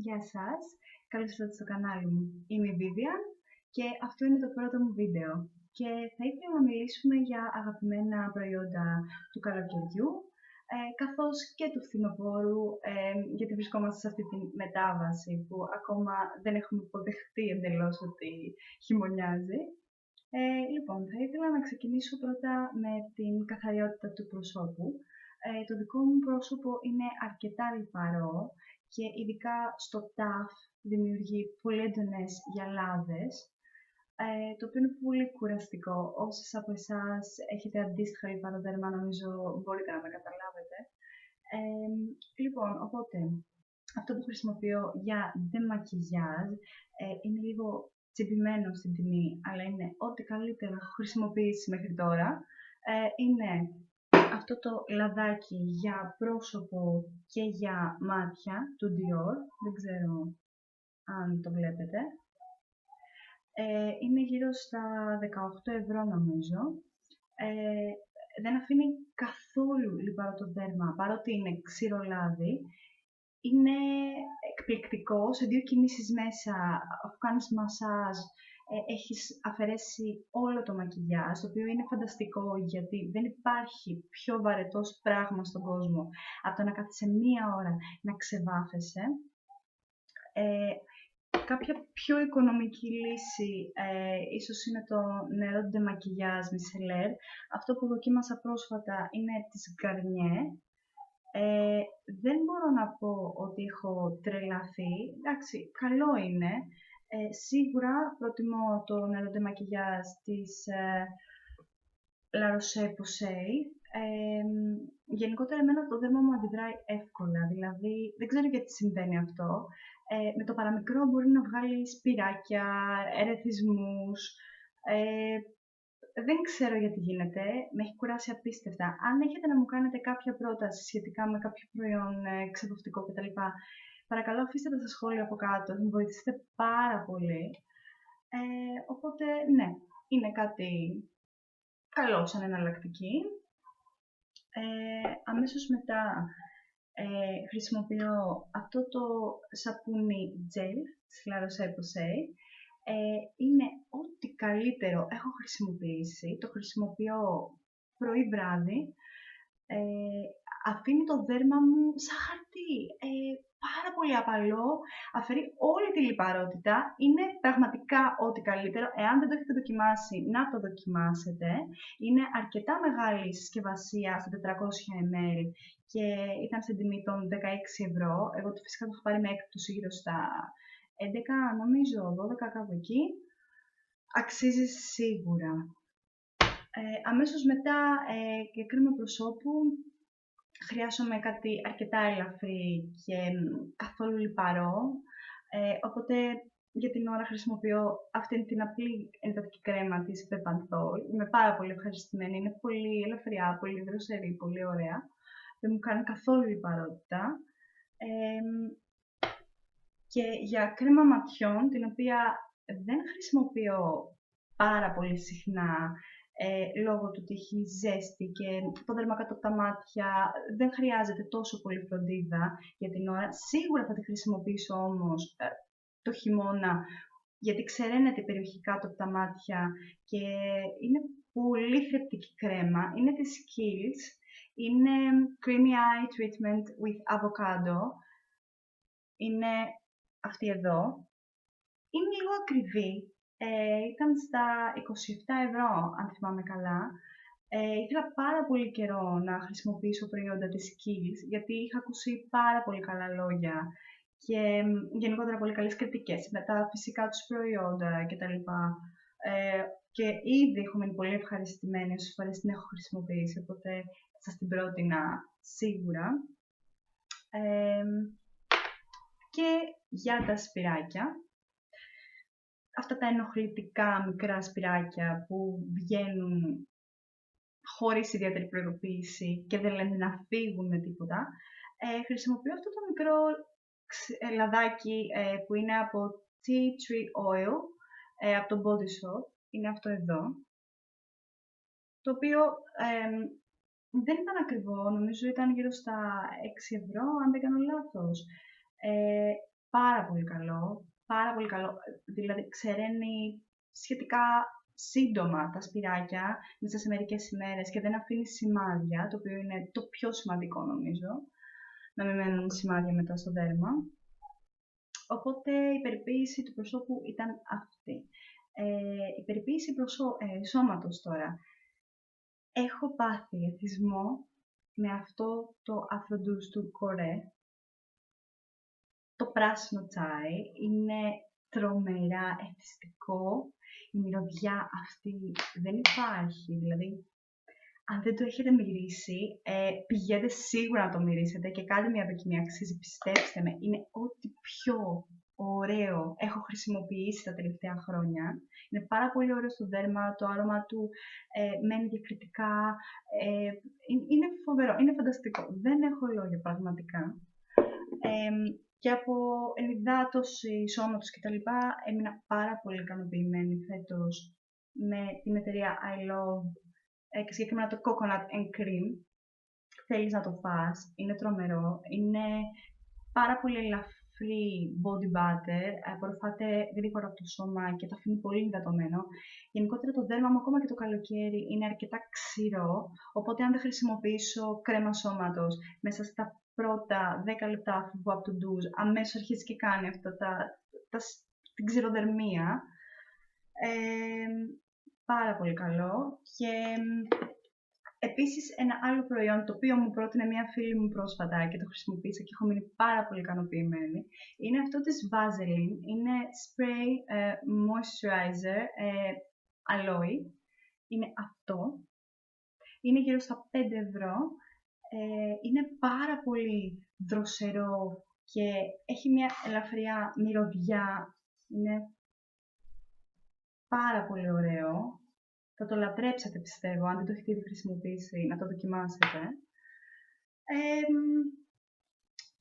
Γεια σας, καλώς ήρθατε στο κανάλι μου. Είμαι η Vivian και αυτό είναι το πρώτο μου βίντεο. Και θα ήθελα να μιλήσουμε για αγαπημένα προϊόντα του καλοκαιριού, καθώς και του φθινοπόρου, γιατί βρισκόμαστε σε αυτή τη μετάβαση που ακόμα δεν έχουμε υποδεχτεί εντελώς ότι χειμωνιάζει. Λοιπόν, θα ήθελα να ξεκινήσω πρώτα με την καθαριότητα του προσώπου. Το δικό μου πρόσωπο είναι αρκετά λιπαρό και ειδικά στο ταφ δημιουργεί πολύ έντονες γυαλάδες, το οποίο είναι πολύ κουραστικό. Όσες από εσάς έχετε αντίστοιχα λιπαρό δέρμα, νομίζω μπορείτε να με καταλάβετε. Λοιπόν, οπότε, αυτό που χρησιμοποιώ για ντεμακιγιάζ είναι λίγο τσιμπημένο στην τιμή, αλλά είναι ό,τι καλύτερο έχω χρησιμοποιήσει μέχρι τώρα. Είναι αυτό το λαδάκι για πρόσωπο και για μάτια του Dior. Δεν ξέρω αν το βλέπετε. Είναι γύρω στα 18 ευρώ νομίζω. Δεν αφήνει καθόλου λιπαρό το δέρμα, παρότι είναι ξηρό λάδι. Είναι εκπληκτικό, σε 2 κινήσεις μέσα, αφού κάνεις μασάζ, έχεις αφαιρέσει όλο το μακιγιάζ, το οποίο είναι φανταστικό γιατί δεν υπάρχει πιο βαρετός πράγμα στον κόσμο από το να κάθεσαι μία ώρα να ξεβάφεσαι. Κάποια πιο οικονομική λύση ίσως είναι το νερό ντεμακιγιάζ Micellar. Αυτό που δοκίμασα πρόσφατα είναι της Garnier. Δεν μπορώ να πω ότι έχω τρελαθεί. Εντάξει, καλό είναι. Σίγουρα προτιμώ το νερό ντεμακιγιάζ της La Roche-Posay. Γενικότερα εμένα το δέρμα μου αντιδράει εύκολα, δηλαδή δεν ξέρω γιατί συμβαίνει αυτό. Με το παραμικρό μπορεί να βγάλει σπυράκια, ερεθισμούς. Δεν ξέρω γιατί γίνεται, με έχει κουράσει απίστευτα. Αν έχετε να μου κάνετε κάποια πρόταση σχετικά με κάποιο προϊόν ξεδοφτικό κτλ., παρακαλώ αφήστε τα στα σχόλια από κάτω, θα με βοηθήσετε πάρα πολύ. Οπότε ναι, είναι κάτι καλό σαν εναλλακτική. Αμέσως μετά χρησιμοποιώ αυτό το σαπούνι gel της La Roche-Posay. Είναι ό,τι καλύτερο έχω χρησιμοποιήσει. Το χρησιμοποιώ πρωί-βράδυ. Αφήνει το δέρμα μου σαν χαρτί. Πάρα πολύ απαλό, αφαιρεί όλη τη λιπαρότητα. Είναι πραγματικά ό,τι καλύτερο. Εάν δεν το έχετε δοκιμάσει, να το δοκιμάσετε. Είναι αρκετά μεγάλη συσκευασία στα 400 ml και ήταν στην τιμή των 16 ευρώ. Εγώ φυσικά το έχω πάρει με έκπτωση γύρω στα 11, νομίζω 12, κάπου εκεί. Αξίζει σίγουρα. Αμέσως μετά για κρέμα προσώπου χρειάζομαι κάτι αρκετά ελαφρύ και καθόλου λιπαρό, οπότε για την ώρα χρησιμοποιώ αυτή την απλή ενδοτική κρέμα της Pepantol. Είμαι πάρα πολύ ευχαριστημένη, είναι πολύ ελαφριά, πολύ δροσερή, πολύ ωραία. Δεν μου κάνει καθόλου λιπαρότητα. Και για κρέμα ματιών, την οποία δεν χρησιμοποιώ πάρα πολύ συχνά, λόγω του ότι έχει ζέστη και το δέρμα κάτω από τα μάτια δεν χρειάζεται τόσο πολύ φροντίδα για την ώρα. Σίγουρα θα τη χρησιμοποιήσω όμως το χειμώνα, γιατί ξεραίνεται η περιοχή κάτω από τα μάτια και είναι πολύ θρεπτική κρέμα. Είναι της Kiehl's, είναι Creamy Eye Treatment with Avocado. Είναι αυτή εδώ. Είναι λίγο ακριβή. Ήταν στα 27 ευρώ, αν θυμάμαι καλά. Ήθελα πάρα πολύ καιρό να χρησιμοποιήσω προϊόντα της Kiehl's, γιατί είχα ακούσει πάρα πολύ καλά λόγια και γενικότερα πολύ καλές κριτικές με τα φυσικά τους προϊόντα κτλ. Και ήδη έχω μείνει πολύ ευχαριστημένη όσες φορές την έχω χρησιμοποιήσει, οπότε σας την πρότεινα σίγουρα. Και για τα σπυράκια, αυτά τα ενοχλητικά μικρά σπυράκια που βγαίνουν χωρίς ιδιαίτερη προειδοποίηση και δεν λένε να φύγουν με τίποτα, χρησιμοποιώ αυτό το μικρό λαδάκι που είναι από Tea Tree Oil, από το Body Shop, είναι αυτό εδώ, το οποίο δεν ήταν ακριβό, νομίζω ήταν γύρω στα 6 ευρώ, αν δεν κάνω λάθος. πάρα πολύ καλό. Πάρα πολύ καλό. Δηλαδή, ξεραίνει σχετικά σύντομα τα σπυράκια, μέσα σε μερικές ημέρες και δεν αφήνει σημάδια, το οποίο είναι το πιο σημαντικό νομίζω, να μην μένουν σημάδια μετά στο δέρμα. Οπότε η περιποίηση του προσώπου ήταν αυτή. Η περιποίηση σώματος τώρα. Έχω πάθει εθισμό με αυτό το αφροντούς του κορέ. Το πράσινο τσάι είναι τρομερά εθιστικό. Η μυρωδιά αυτή δεν υπάρχει. Δηλαδή, αν δεν το έχετε μυρίσει, πηγαίνετε σίγουρα να το μυρίσετε και κάντε μια δοκιμή, αξίζει, πιστέψτε με. Είναι ό,τι πιο ωραίο έχω χρησιμοποιήσει τα τελευταία χρόνια. Είναι πάρα πολύ ωραίο στο δέρμα, το άρωμα του μένει διακριτικά. Είναι φοβερό, είναι φανταστικό. Δεν έχω λόγια πραγματικά. Και από ενυδάτωση σώματος κτλ. Έμεινα πάρα πολύ ικανοποιημένη φέτος με την εταιρεία I Love και συγκεκριμένα το Coconut and Cream. Θέλεις να το φας, είναι τρομερό, είναι πάρα πολύ ελαφρύ body butter, απορροφάται γρήγορα από το σώμα και το αφήνει πολύ υδατωμένο. Γενικότερα το δέρμα μου ακόμα και το καλοκαίρι είναι αρκετά ξηρό, οπότε αν δεν χρησιμοποιήσω κρέμα σώματος μέσα στα πρώτα 10 λεπτά αφού βγω από το ντουζ, αμέσως αρχίζει και κάνει αυτά την ξηροδερμία. Πάρα πολύ καλό. Και επίσης ένα άλλο προϊόν το οποίο μου πρότεινε μια φίλη μου πρόσφατα και το χρησιμοποίησα και έχω μείνει πάρα πολύ ικανοποιημένη, είναι αυτό της Vaseline. Είναι spray moisturizer aloe. Είναι αυτό. Είναι γύρω στα 5 ευρώ. Είναι πάρα πολύ δροσερό και έχει μια ελαφριά μυρωδιά. Είναι πάρα πολύ ωραίο. Θα το λατρέψετε πιστεύω, αν δεν το έχετε ήδη χρησιμοποιήσει, να το δοκιμάσετε.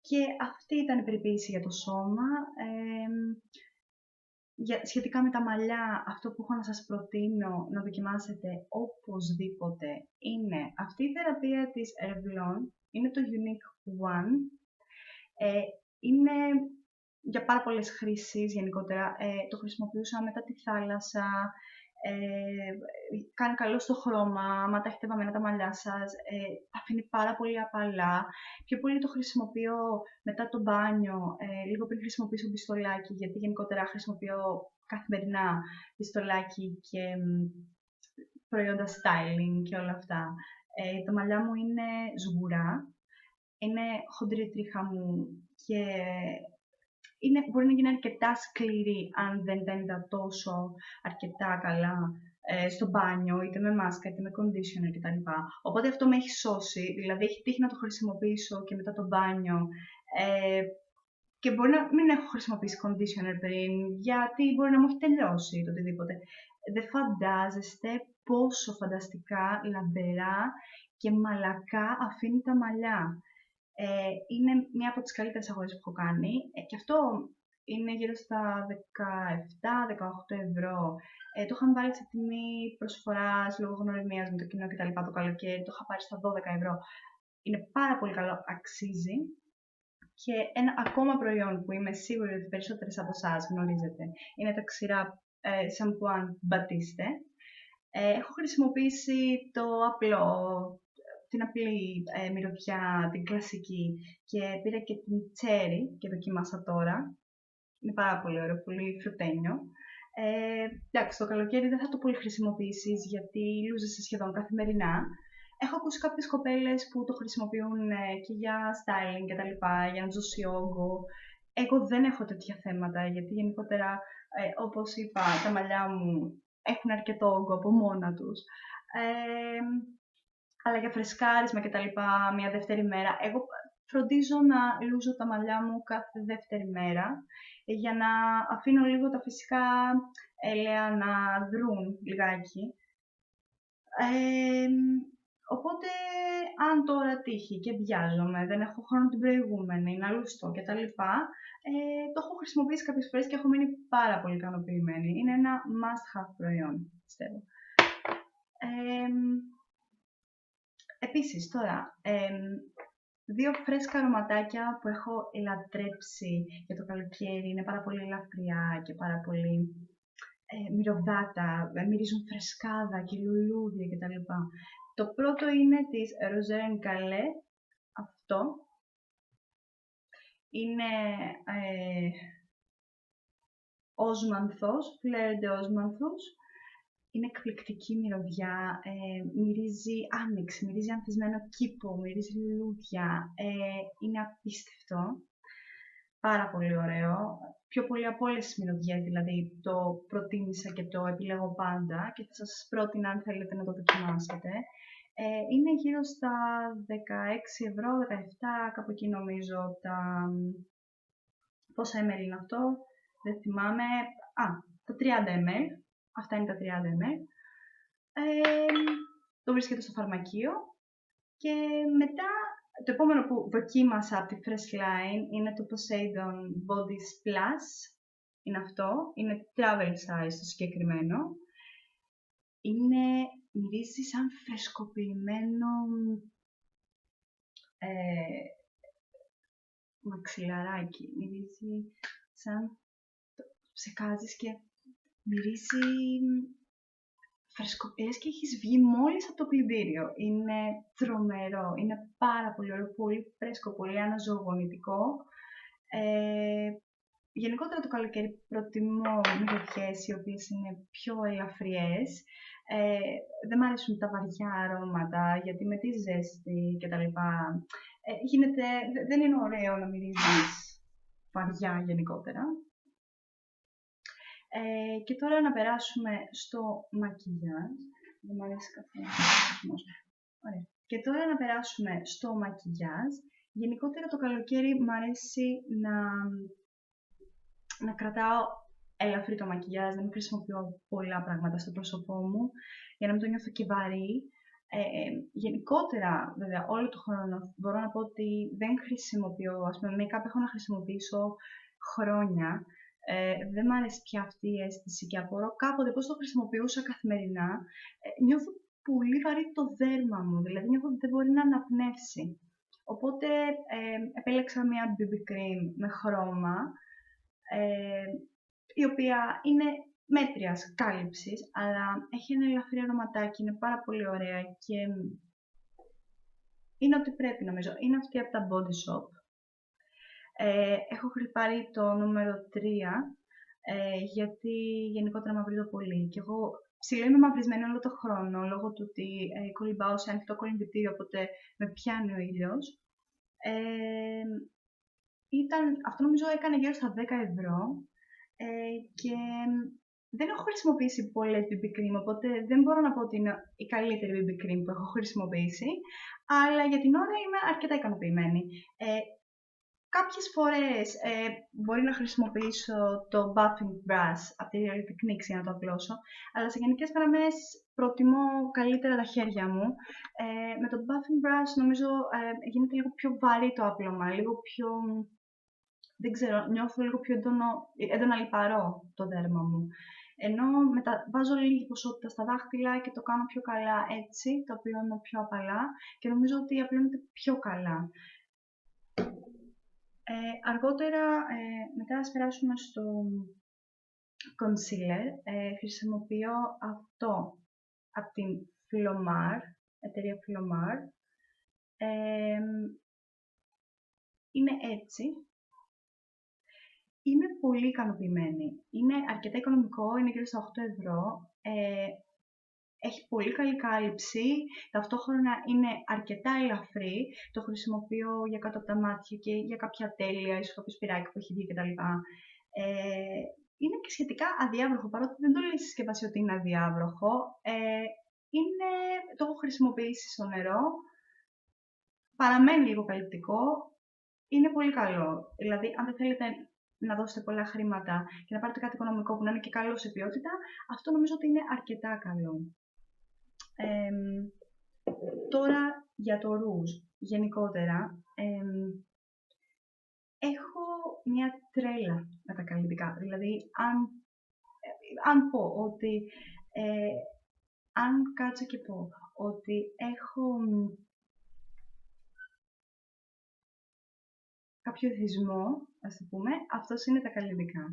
Και αυτή ήταν η περιποίηση για το σώμα. Σχετικά με τα μαλλιά, αυτό που έχω να σας προτείνω να δοκιμάσετε οπωσδήποτε είναι αυτή η θεραπεία της Revlon. Είναι το Unique One. Είναι για πάρα πολλές χρήσεις γενικότερα. Το χρησιμοποιούσα μετά τη θάλασσα. Κάνει καλό στο χρώμα, άμα τα έχετε βαμμένα τα μαλλιά σας, αφήνει πάρα πολύ απαλά. Πιο πολύ το χρησιμοποιώ μετά το μπάνιο, λίγο πριν χρησιμοποιήσω πιστολάκι, γιατί γενικότερα χρησιμοποιώ καθημερινά πιστολάκι και προϊόντα styling και όλα αυτά. Τα μαλλιά μου είναι σγουρά, είναι χοντρή τρίχα μου και μπορεί να γίνει αρκετά σκληρή αν δεν τα υδατώσω αρκετά καλά στο μπάνιο, είτε με μάσκα, είτε με conditioner κτλ. Οπότε αυτό με έχει σώσει, δηλαδή έχει τύχει να το χρησιμοποιήσω και μετά το μπάνιο και μπορεί να μην έχω χρησιμοποιήσει conditioner πριν, γιατί μπορεί να μου έχει τελειώσει το οτιδήποτε. Δεν φαντάζεστε πόσο φανταστικά, λαμπερά και μαλακά αφήνει τα μαλλιά. Είναι μία από τις καλύτερες αγορές που έχω κάνει και αυτό είναι γύρω στα 17-18 ευρώ. Το είχαν βάλει σε τιμή προσφοράς λόγω γνωριμίας με το κοινό κτλ. Το καλοκαίρι, το είχα πάρει στα 12 ευρώ. Είναι πάρα πολύ καλό, αξίζει. Και ένα ακόμα προϊόν που είμαι σίγουρη ότι περισσότερες από εσάς γνωρίζετε είναι τα ξηρά σαμπουάν Batiste. Έχω χρησιμοποιήσει το απλό, την απλή μυρωδιά, την κλασική και πήρα και την cherry και δοκίμασα τώρα. Είναι πάρα πολύ ωραίο, πολύ φρουτένιο. Εντάξει, το καλοκαίρι δεν θα το πολύ χρησιμοποιήσεις γιατί λούζεσαι σχεδόν καθημερινά. Έχω ακούσει κάποιες κοπέλες που το χρησιμοποιούν και για styling και τα λοιπά, για να ζώσει όγκο. Εγώ δεν έχω τέτοια θέματα γιατί γενικότερα, όπως είπα, τα μαλλιά μου έχουν αρκετό όγκο από μόνα τους. Αλλά για φρεσκάρισμα και τα λοιπά, μια δεύτερη μέρα. Εγώ φροντίζω να λούζω τα μαλλιά μου κάθε δεύτερη μέρα, για να αφήνω λίγο τα φυσικά έλαια να δρουν λιγάκι. Οπότε, αν τώρα τύχει και βιάζομαι, δεν έχω χρόνο την προηγούμενη, να λουστώ και τα λοιπά, το έχω χρησιμοποιήσει κάποιες φορές και έχω μείνει πάρα πολύ ικανοποιημένη. Είναι ένα must-have προϊόν, πιστεύω. Επίσης, τώρα, δύο φρέσκα αρωματάκια που έχω λατρέψει για το καλοκαίρι. Είναι πάρα πολύ ελαφριά και πάρα πολύ μυρωδάτα, μυρίζουν φρεσκάδα και λουλούδια κτλ. Το πρώτο είναι της Roger & Callais, αυτό. Είναι όσμανθος, Fleur de Osmanthus. Είναι εκπληκτική μυρωδιά, μυρίζει άνοιξη, μυρίζει ανθισμένο κήπο, μυρίζει λουλούδια. Είναι απίστευτο. Πάρα πολύ ωραίο. Πιο πολύ από όλες τις μυρωδιές, δηλαδή το προτίμησα και το επιλέγω πάντα και θα σας πρότεινα αν θέλετε να το δοκιμάσετε. Είναι γύρω στα 16 ευρώ, 17, κάπου εκεί νομίζω. Πόσα ml είναι αυτό, δεν θυμάμαι. Τα 30 ml. Αυτά είναι τα 30 ml. Το βρίσκεται στο φαρμακείο. Και μετά, το επόμενο που δοκίμασα από τη Fresh Line είναι το Poseidon Body Splash. Είναι αυτό. Είναι travel size το συγκεκριμένο. Μυρίζει σαν φρεσκοποιημένο μαξιλαράκι. Μυρίζει σαν ψεκάζεις και μυρίζει λες και έχεις βγει μόλις από το πλυντήριο. Είναι τρομερό, είναι πάρα πολύ ωραίο, πολύ φρέσκο, πολύ αναζωογονητικό. Γενικότερα το καλοκαίρι προτιμώ μυρωδιές οι οποίες είναι πιο ελαφριές. Δεν μ' αρέσουν τα βαριά αρώματα, γιατί με τη ζέστη κτλ. Δεν είναι ωραίο να μυρίζεις βαριά γενικότερα. Και τώρα να περάσουμε στο μακιγιάζ. Δεν μου αρέσει καθόλου. Ωραία. Και τώρα να περάσουμε στο μακιγιάζ. Γενικότερα το καλοκαίρι μου αρέσει να κρατάω ελαφρύ το μακιγιάζ, να μην χρησιμοποιώ πολλά πράγματα στο πρόσωπό μου, για να μην το νιώθω και βαρύ. Γενικότερα, βέβαια, όλο το χρόνο μπορώ να πω ότι δεν χρησιμοποιώ, ας πούμε, make-up έχω να χρησιμοποιήσω χρόνια. Δεν μ' αρέσει πια αυτή η αίσθηση και απορώ κάποτε πώς το χρησιμοποιούσα καθημερινά. Νιώθω πολύ βαρύ το δέρμα μου, δηλαδή νιώθω ότι δεν μπορεί να αναπνεύσει. Οπότε επέλεξα μια BB cream με χρώμα, η οποία είναι μέτριας κάλυψης, αλλά έχει ένα ελαφρύ αρωματάκι, είναι πάρα πολύ ωραία και είναι ό,τι πρέπει νομίζω. Είναι αυτή από τα Body Shop. Έχω πάρει το νούμερο 3, γιατί γενικότερα μαυρίζω πολύ. Και εγώ ψηλά είμαι μαυρισμένη όλο το χρόνο, λόγω του ότι κολυμπάω σε ανοιχτό κολυμβητήριο, οπότε με πιάνει ο ήλιος. Αυτό νομίζω έκανε γύρω στα 10 ευρώ και δεν έχω χρησιμοποιήσει πολλές BB cream, οπότε δεν μπορώ να πω ότι είναι η καλύτερη BB cream που έχω χρησιμοποιήσει, αλλά για την ώρα είμαι αρκετά ικανοποιημένη. Κάποιες φορές μπορεί να χρησιμοποιήσω το buffing brush από τη Real Techniques για να το απλώσω, αλλά σε γενικές γραμμές προτιμώ καλύτερα τα χέρια μου. Με το buffing brush νομίζω γίνεται λίγο πιο βαρύ το άπλωμα, λίγο πιο, δεν ξέρω, νιώθω λίγο πιο έντονα λιπαρό το δέρμα μου. Ενώ βάζω λίγη ποσότητα στα δάχτυλα και το κάνω πιο καλά έτσι, το απλώνω πιο απαλά και νομίζω ότι απλώνεται πιο καλά. Αργότερα, μετά ας περάσουμε στο concealer. Χρησιμοποιώ αυτό από την Flomar, εταιρεία Flomar. Είναι έτσι. Είμαι πολύ ικανοποιημένη. Είναι αρκετά οικονομικό, είναι γύρω στα 8 ευρώ. Έχει πολύ καλή κάλυψη, ταυτόχρονα είναι αρκετά ελαφρύ. Το χρησιμοποιώ για κάτω από τα μάτια και για κάποια τέλεια, ίσως κάποιο σπυράκι που έχει βγει κτλ. Είναι και σχετικά αδιάβροχο, παρότι δεν το λέει συσκευασία ότι είναι αδιάβροχο. Το έχω χρησιμοποιήσει στο νερό, παραμένει λίγο καλυπτικό, είναι πολύ καλό. Δηλαδή, αν δεν θέλετε να δώσετε πολλά χρήματα και να πάρετε κάτι οικονομικό που να είναι και καλό σε ποιότητα, αυτό νομίζω ότι είναι αρκετά καλό. Τώρα για το ρούζ γενικότερα, έχω μια τρέλα με τα καλλιτικά. Δηλαδή, αν πω ότι, αν κάτσω και πω ότι έχω κάποιο εθισμό, ας το πούμε, αυτός είναι τα καλλιτικά.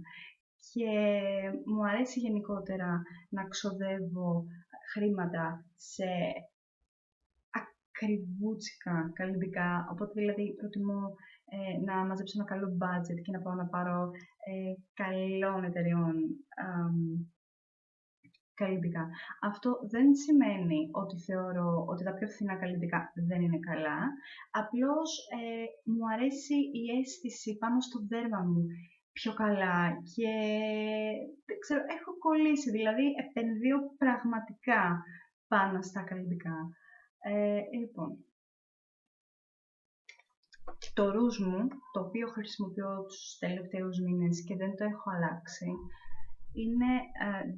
Και μου αρέσει γενικότερα να ξοδεύω χρήματα σε ακριβούτσικα καλλιτικά, οπότε δηλαδή προτιμώ να μαζέψω ένα καλό budget και να πάω να πάρω καλών εταιρεών καλλιτικά. Αυτό δεν σημαίνει ότι θεωρώ ότι τα πιο φθηνά καλλιτικά δεν είναι καλά, απλώς μου αρέσει η αίσθηση πάνω στο δέρμα μου πιο καλά και δεν ξέρω, έχω κολλήσει, δηλαδή επενδύω πραγματικά πάνω στα καλλιτικά. Λοιπόν, το ρούζ μου, το οποίο χρησιμοποιώ τους τελευταίους μήνες και δεν το έχω αλλάξει, είναι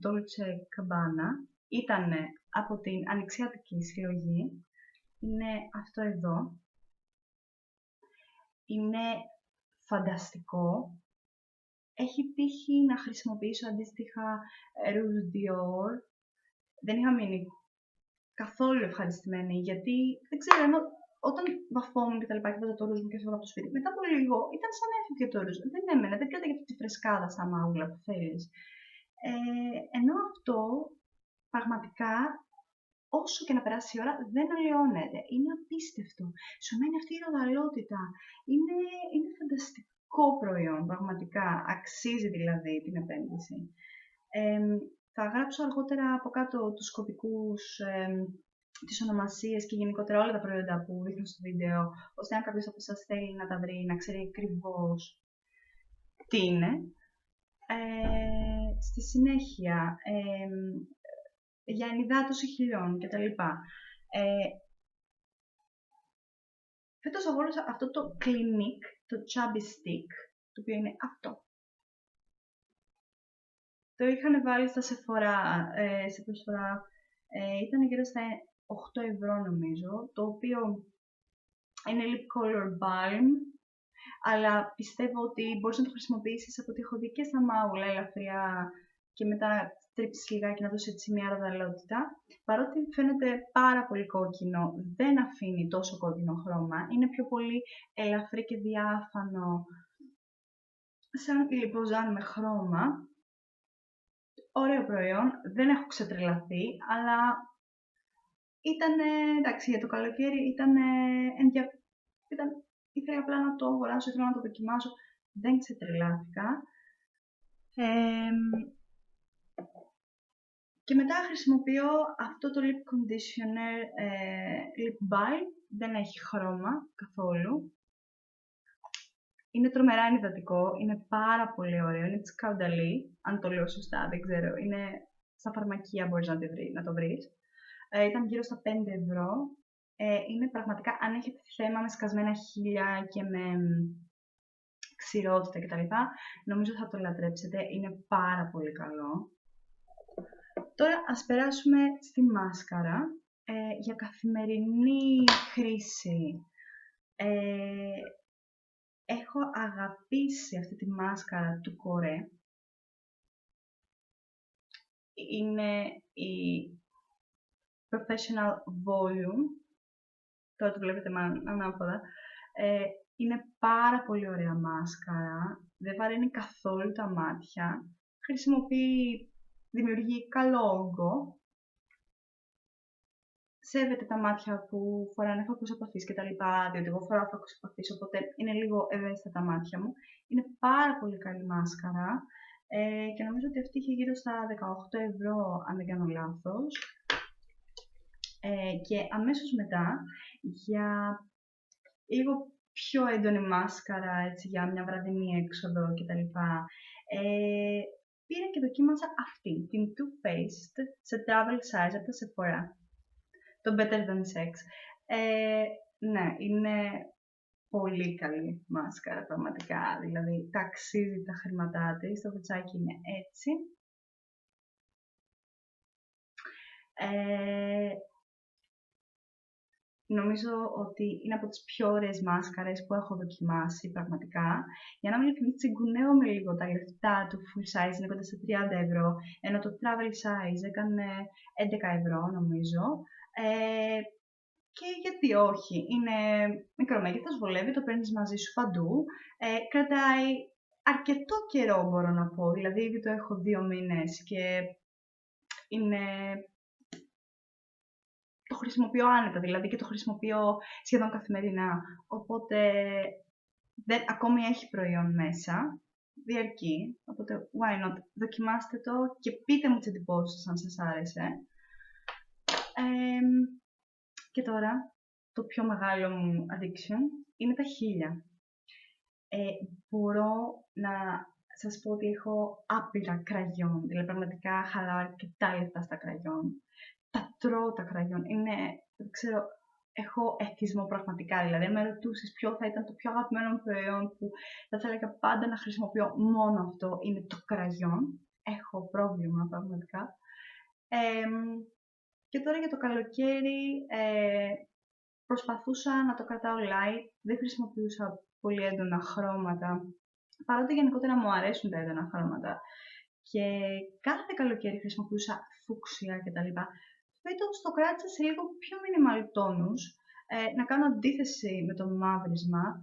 Dolce Gabbana. Ήτανε από την ανοιξιάτικη συλλογή. Είναι αυτό εδώ. Είναι φανταστικό. Έχει τύχει να χρησιμοποιήσω αντίστοιχα ρούζ Dior. Δεν είχα μείνει καθόλου ευχαριστημένη, γιατί δεν ξέρω, ενώ όταν βαφόμουν και τα λοιπά και βάζα το ρούζ μου και έφευγα από το σπίτι, μετά από λίγο ήταν σαν να έφυγε το ρούζ. Δεν έμενε, δεν κράταγε αυτή τη φρεσκάδα στα μάγουλα που θέλεις. Ενώ αυτό πραγματικά, όσο και να περάσει η ώρα, δεν αλλοιώνεται. Είναι απίστευτο. Σου μένει αυτή η ροδαλότητα. Είναι φανταστικό προϊόν, πραγματικά. Αξίζει δηλαδή την επένδυση. Θα γράψω αργότερα από κάτω τους κωδικούς, τις ονομασίες και γενικότερα όλα τα προϊόντα που δείχνω στο βίντεο, ώστε αν κάποιος από εσάς θέλει να τα βρει, να ξέρει ακριβώς τι είναι. Στη συνέχεια, για ενυδάτωση χειλιών κτλ. Φέτος αγόρασα αυτό το Clinique, το Chubby Stick, το οποίο είναι αυτό. Το είχαν βάλει στα Sephora, σε προσφορά, ήταν γύρω στα 8 ευρώ νομίζω, το οποίο είναι lip color balm, αλλά πιστεύω ότι μπορείς να το χρησιμοποιήσεις από ό,τι έχω δει και στα μάγουλα ελαφριά και μετά τρίψεις λιγάκι να δώσει έτσι μια ροδαλότητα. Παρότι φαίνεται πάρα πολύ κόκκινο, δεν αφήνει τόσο κόκκινο χρώμα, είναι πιο πολύ ελαφρύ και διάφανο, σαν λιποζάν με χρώμα. Ωραίο προϊόν, δεν έχω ξετρελαθεί, αλλά εντάξει, για το καλοκαίρι ήθελα απλά να το αγοράσω, ήθελα να το δοκιμάσω, δεν ξετρελάθηκα. Και μετά χρησιμοποιώ αυτό το lip conditioner, lip balm, δεν έχει χρώμα καθόλου. Είναι τρομερά ενυδατικό, είναι πάρα πολύ ωραίο, είναι της Caudalie, αν το λέω σωστά, δεν ξέρω, είναι στα φαρμακεία μπορείς να το βρεις. Ήταν γύρω στα 5 ευρώ. Είναι πραγματικά, αν έχετε θέμα με σκασμένα χείλια και με ξηρότητα κτλ, νομίζω θα το λατρέψετε, είναι πάρα πολύ καλό. Τώρα ας περάσουμε στη μάσκαρα. Για καθημερινή χρήση έχω αγαπήσει αυτή τη μάσκαρα του Κορέ. Είναι η Professional Volume. Τώρα το βλέπετε ανάποδα. Είναι πάρα πολύ ωραία μάσκαρα. Δεν βαραίνει καθόλου τα μάτια. Δημιουργεί καλό όγκο. Σέβεται τα μάτια που φοράνε φακούς επαφής και τα λοιπά, διότι εγώ φοράω φακούς επαφής, οπότε είναι λίγο ευαίσθητα τα μάτια μου. Είναι πάρα πολύ καλή μάσκαρα και νομίζω ότι αυτή είχε γύρω στα 18 ευρώ, αν δεν κάνω λάθος. Και αμέσως μετά, για λίγο πιο έντονη μάσκαρα, έτσι, για μια βραδινή έξοδο κτλ. Πήρα και δοκίμασα αυτή, την Too Faced, σε travel size από τα Sephora. Το Better Than Sex. Ναι, είναι πολύ καλή μάσκαρα πραγματικά, δηλαδή τα αξίζει τα χρήματά της, το κουτσάκι είναι έτσι. Νομίζω ότι είναι από τις πιο ωραίες μάσκαρες που έχω δοκιμάσει πραγματικά. Για να μην ειλικρινής, τσιγκουνεύομαι λίγο τα λεφτά του full size, είναι κοντά στα 30 ευρώ, ενώ το travel size έκανε 11 ευρώ νομίζω. και γιατί όχι. Είναι μικρομέγεθος, βολεύει, το παίρνεις μαζί σου παντού. Κρατάει αρκετό καιρό, μπορώ να πω. Δηλαδή, ήδη το έχω 2 μήνες και είναι... το χρησιμοποιώ άνετα, δηλαδή, και το χρησιμοποιώ σχεδόν καθημερινά. Οπότε, ακόμη έχει προϊόν μέσα, διαρκεί. Οπότε, why not, δοκιμάστε το και πείτε μου τις εντυπώσεις αν σας άρεσε. Και τώρα, το πιο μεγάλο μου addiction είναι τα χείλια. Μπορώ να σας πω ότι έχω άπειρα κραγιόν, δηλαδή πραγματικά χαλάω αρκετά λεφτά στα κραγιόν. Τα τρώω τα κραγιόν, δεν ξέρω, έχω εθισμό πραγματικά, δηλαδή αν με ρωτούσες ποιο θα ήταν το πιο αγαπημένο προϊόν που θα έλεγα πάντα να χρησιμοποιώ μόνο αυτό, είναι το κραγιόν. Έχω πρόβλημα πραγματικά. Και τώρα για το καλοκαίρι προσπαθούσα να το κρατάω light, δεν χρησιμοποιούσα πολύ έντονα χρώματα, παρότι γενικότερα μου αρέσουν τα έντονα χρώματα. Και κάθε καλοκαίρι χρησιμοποιούσα φούξια κτλ. Φέτος το κράτησα σε λίγο πιο minimal tόνους, να κάνω αντίθεση με το μαύρισμα.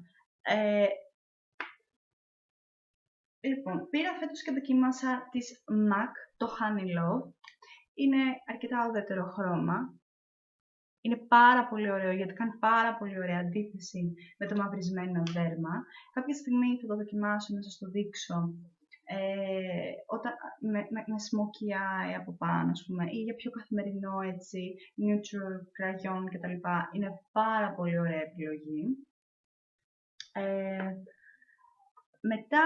Λοιπόν, πήρα φέτος και δοκίμασα της MAC, το Honey Love. Είναι αρκετά ουδέτερο χρώμα. Είναι πάρα πολύ ωραίο γιατί κάνει πάρα πολύ ωραία αντίθεση με το μαυρισμένο δέρμα. Κάποια στιγμή θα το δοκιμάσω να σας το δείξω με smoky eye από πάνω, ας πούμε, ή για πιο καθημερινό έτσι, neutral crayon κτλ. Είναι πάρα πολύ ωραία επιλογή. Μετά,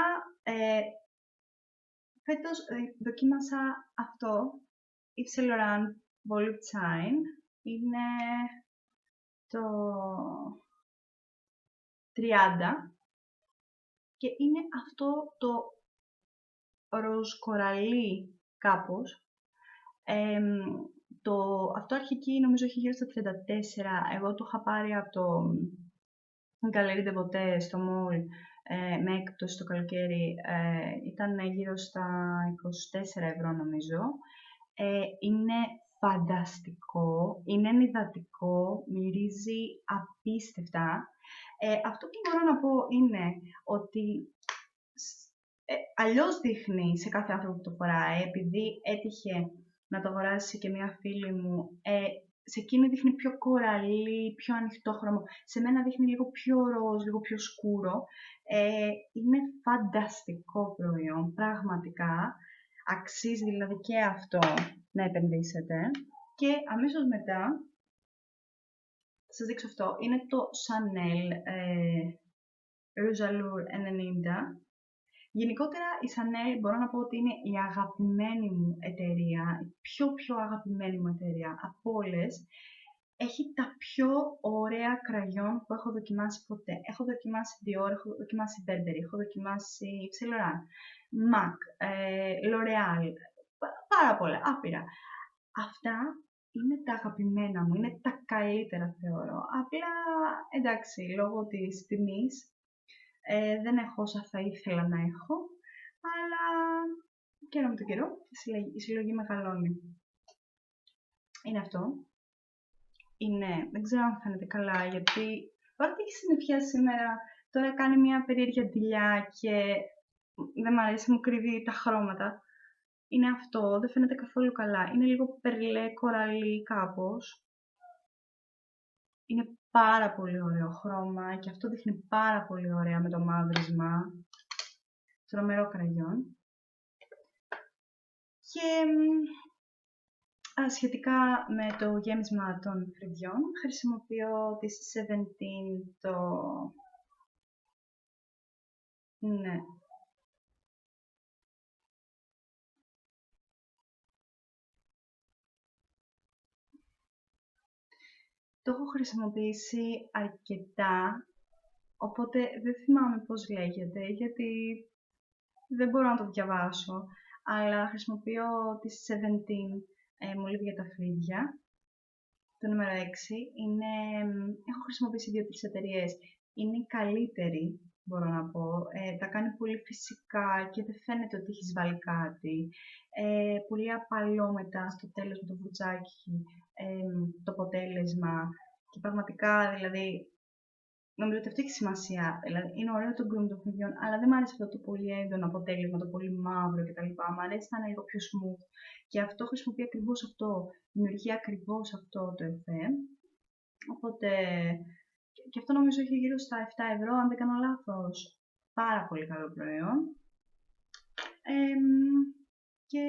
φέτος δοκίμασα αυτό, Yves Saint Laurent Voluptuine. Είναι το 30 και είναι αυτό το ροζ κοραλί κάπως. Αυτό αρχική νομίζω έχει γύρω στα 34, εγώ το είχα πάρει από το Galerie des Beautés στο mall με έκπτωση το καλοκαίρι, ήταν γύρω στα 24 ευρώ νομίζω. Είναι φανταστικό, είναι ενυδατικό, μυρίζει απίστευτα. Αυτό που μπορώ να πω είναι ότι αλλιώς δείχνει σε κάθε άνθρωπο που το φοράει, επειδή έτυχε να το αγοράσει και μια φίλη μου, σε εκείνη δείχνει πιο κοραλί, πιο ανοιχτόχρωμο, σε μένα δείχνει λίγο πιο ροζ, λίγο πιο σκούρο. Είναι φανταστικό προϊόν, πραγματικά. Αξίζει δηλαδή και αυτό να επενδύσετε. Και αμέσως μετά, θα σας δείξω αυτό, είναι το Chanel Rouge Allure 90. Γενικότερα η Chanel μπορώ να πω ότι είναι η αγαπημένη μου εταιρεία, η πιο αγαπημένη μου εταιρεία από όλες. Έχει τα πιο ωραία κραγιόν που έχω δοκιμάσει ποτέ. Έχω δοκιμάσει Dior, έχω δοκιμάσει Burberry, έχω δοκιμάσει Yves Saint Laurent, MAC, L'Oréal, πάρα πολλά, άπειρα. Αυτά είναι τα αγαπημένα μου, είναι τα καλύτερα θεωρώ. Απλά, εντάξει, λόγω της τιμής, δεν έχω όσα θα ήθελα να έχω, αλλά καιρό με τον καιρό η συλλογή μεγαλώνει. Είναι αυτό. Δεν ξέρω αν φαίνεται καλά, γιατί παρότι έχει συννεφιά σήμερα, τώρα κάνει μια περίεργη αντιλιά και δεν μ' αρέσει, μου κρύβει τα χρώματα. Είναι αυτό, δεν φαίνεται καθόλου καλά. Είναι λίγο περλέ, κοραλί κάπως. Είναι πάρα πολύ ωραίο χρώμα και αυτό δείχνει πάρα πολύ ωραία με το μαύρισμα. Τρομερό κραγιόν. Και σχετικά με το γέμισμα των φρυδιών, χρησιμοποιώ τη 17 το... Ναι. Το έχω χρησιμοποιήσει αρκετά, οπότε δεν θυμάμαι πώς λέγεται, γιατί δεν μπορώ να το διαβάσω, αλλά χρησιμοποιώ τη 17 μολύβι για τα φρύδια. Το νούμερο 6 είναι, έχω χρησιμοποιήσει 2-3 εταιρείες, είναι η καλύτερη, μπορώ να πω. Τα κάνει πολύ φυσικά και δεν φαίνεται ότι έχεις βάλει κάτι. Πολύ απαλό μετά στο τέλος με το βουτσάκι το αποτέλεσμα. Και πραγματικά, δηλαδή, νομίζω ότι αυτό έχει σημασία. Δηλαδή, είναι ωραίο το groom των φιδιών, αλλά δεν μου αρέσει αυτό το πολύ έντονο αποτέλεσμα, το πολύ μαύρο κτλ. Μου αρέσει να είναι λίγο πιο smooth. Και αυτό χρησιμοποιεί ακριβώς αυτό. Δημιουργεί ακριβώς αυτό το εφέ. Οπότε, και αυτό νομίζω έχει γύρω στα 7€, αν δεν κάνω λάθος. Πάρα πολύ καλό προϊόν. Και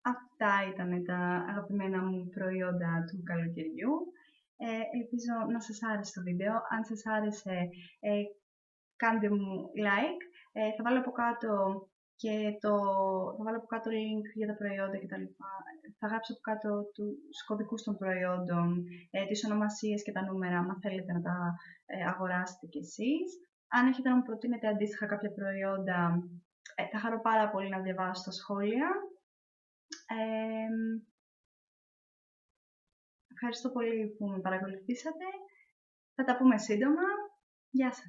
αυτά ήταν τα αγαπημένα μου προϊόντα του καλοκαιριού. Ελπίζω να σας άρεσε το βίντεο. Αν σας άρεσε, κάντε μου like. Θα βάλω από κάτω θα βάλω από κάτω link για τα προϊόντα κτλ. Θα γράψω από κάτω τους κωδικούς των προϊόντων, τις ονομασίες και τα νούμερα, αν θέλετε να τα αγοράσετε κι εσείς. Αν έχετε να μου προτείνετε αντίστοιχα κάποια προϊόντα, θα χαρώ πάρα πολύ να διαβάσω τα σχόλια. Ευχαριστώ πολύ που με παρακολουθήσατε. Θα τα πούμε σύντομα. Γεια σας.